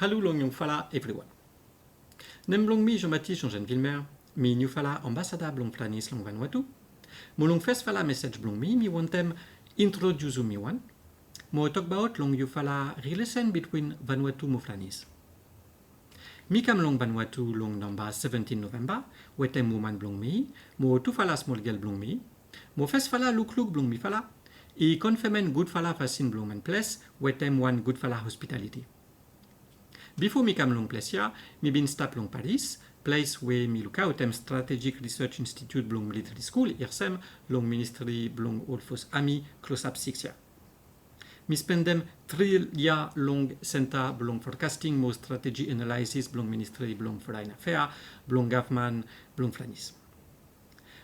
Hallo long yung fala everyone. Nem blong mi Jean-Baptiste Jean-Jean Villemer, mi new fala ambassada blong planis long Vanuatu. Mo long fes fala message blong mi wontem introduce mi wan. Mo talk about long you fala relation between Vanuatu mo flanis. Mi kam long Vanuatu long namba 17 November, wetem woman blong mi, mo tu fala small girl blong mi, mo fes fala look blong mi fala, I confirmen good fala fasin blong man place, wetem one good fala hospitality. Before mi kam long plesia, mi bin stap long Paris, place where mi luka otem Strategic Research Institute blong military school, irsem long ministry blong olfos ami close up 6 year. Mi spendem 3 year long center blong forecasting mo strategy analysis blong ministry blong foreign affair, blong government blong flanis.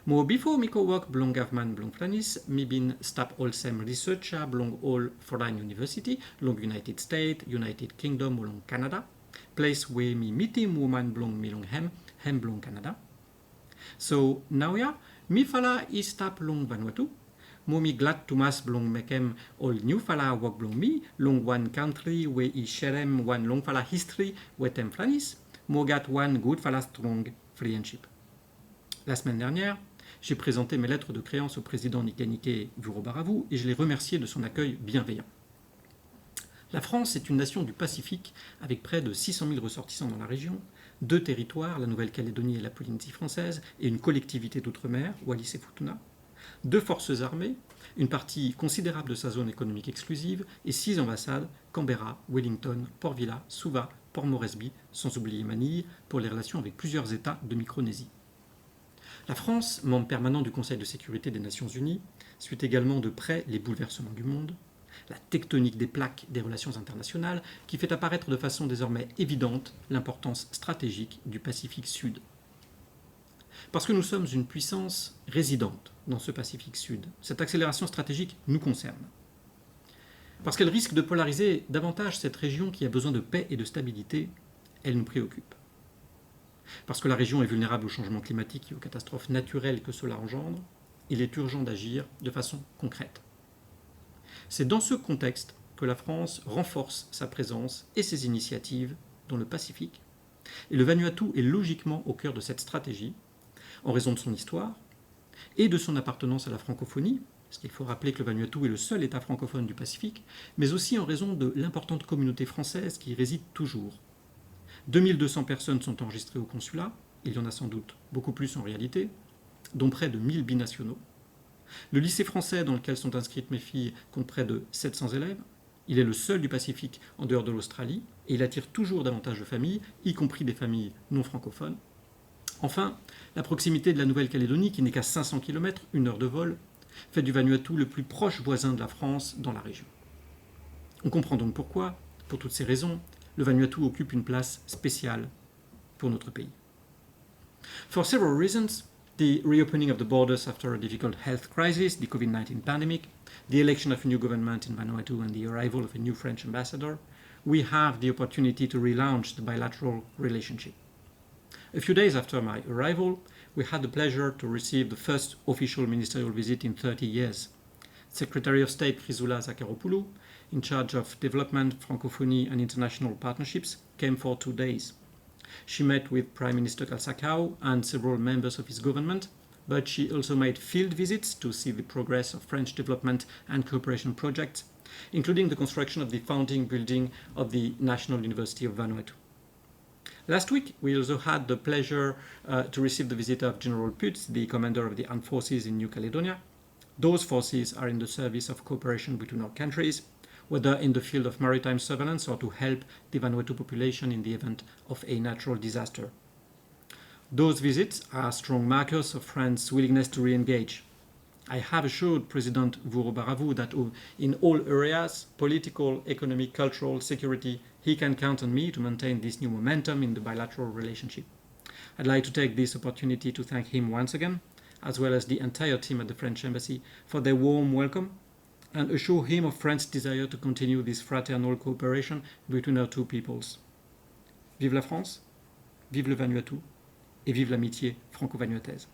Mo before mi co work blong government blong flanis, mi bin stap all sem researcher blong all foreign university, long United States, United Kingdom, long Canada, place where mi meeting woman blong mi long hem blong Canada. So now ya, mi fala I stap long Vanuatu, mo mi glad to mas blong mekem all new fala work blong mi, long one country where I sharem one long fala history wetem flanis, mo gat one good fala strong friendship. La semaine dernière, j'ai présenté mes lettres de créance au président Nikanike Vurobaravou et je l'ai remercié de son accueil bienveillant. La France est une nation du Pacifique avec près de 600 000 ressortissants dans la région, 2 territoires, la Nouvelle-Calédonie et la Polynésie française, et une collectivité d'outre-mer, Wallis et Futuna, 2 forces armées, une partie considérable de sa zone économique exclusive et 6 ambassades, Canberra, Wellington, Port Vila, Suva, Port Moresby, sans oublier Manille, pour les relations avec plusieurs États de Micronésie. La France, membre permanent du Conseil de sécurité des Nations Unies, suit également de près les bouleversements du monde, la tectonique des plaques des relations internationales qui fait apparaître de façon désormais évidente l'importance stratégique du Pacifique Sud. Parce que nous sommes une puissance résidente dans ce Pacifique Sud, cette accélération stratégique nous concerne. Parce qu'elle risque de polariser davantage cette région qui a besoin de paix et de stabilité, elle nous préoccupe. Parce que la région est vulnérable au changement climatique et aux catastrophes naturelles que cela engendre, il est urgent d'agir de façon concrète. C'est dans ce contexte que la France renforce sa présence et ses initiatives dans le Pacifique, et le Vanuatu est logiquement au cœur de cette stratégie, en raison de son histoire et de son appartenance à la francophonie, parce qu'il faut rappeler que le Vanuatu est le seul État francophone du Pacifique, mais aussi en raison de l'importante communauté française qui y réside toujours. 2200 personnes sont enregistrées au consulat, il y en a sans doute beaucoup plus en réalité, dont près de 1000 binationaux. Le lycée français dans lequel sont inscrites mes filles compte près de 700 élèves. Il est le seul du Pacifique en dehors de l'Australie et il attire toujours davantage de familles, y compris des familles non francophones. Enfin, la proximité de la Nouvelle-Calédonie, qui n'est qu'à 500 km, 1 heure de vol, fait du Vanuatu le plus proche voisin de la France dans la région. On comprend donc pourquoi, pour toutes ces raisons, le Vanuatu occupe une place spéciale pour notre pays. For several reasons, the reopening of the borders after a difficult health crisis, the COVID-19 pandemic, the election of a new government in Vanuatu and the arrival of a new French ambassador, we have the opportunity to relaunch the bilateral relationship. A few days after my arrival, we had the pleasure to receive the first official ministerial visit in 30 years. Secretary of State Chrysoula Zakharopoulou, in charge of development, francophonie and international partnerships, came for 2 days. She met with Prime Minister Kalsakau and several members of his government, but she also made field visits to see the progress of French development and cooperation projects, including the construction of the founding building of the National University of Vanuatu. Last week, we also had the pleasure to receive the visit of General Putz, the commander of the armed forces in New Caledonia. Those forces are in the service of cooperation between our countries, whether in the field of maritime surveillance or to help the Vanuatu population in the event of a natural disaster. Those visits are strong markers of France's willingness to re-engage. I have assured President Vurobaravou that in all areas, political, economic, cultural, security, he can count on me to maintain this new momentum in the bilateral relationship. I'd like to take this opportunity to thank him once again, as well as the entire team at the French Embassy, for their warm welcome, and assure him of France's desire to continue this fraternal cooperation between our two peoples. Vive la France, vive le Vanuatu, et vive l'amitié franco-vanuataise.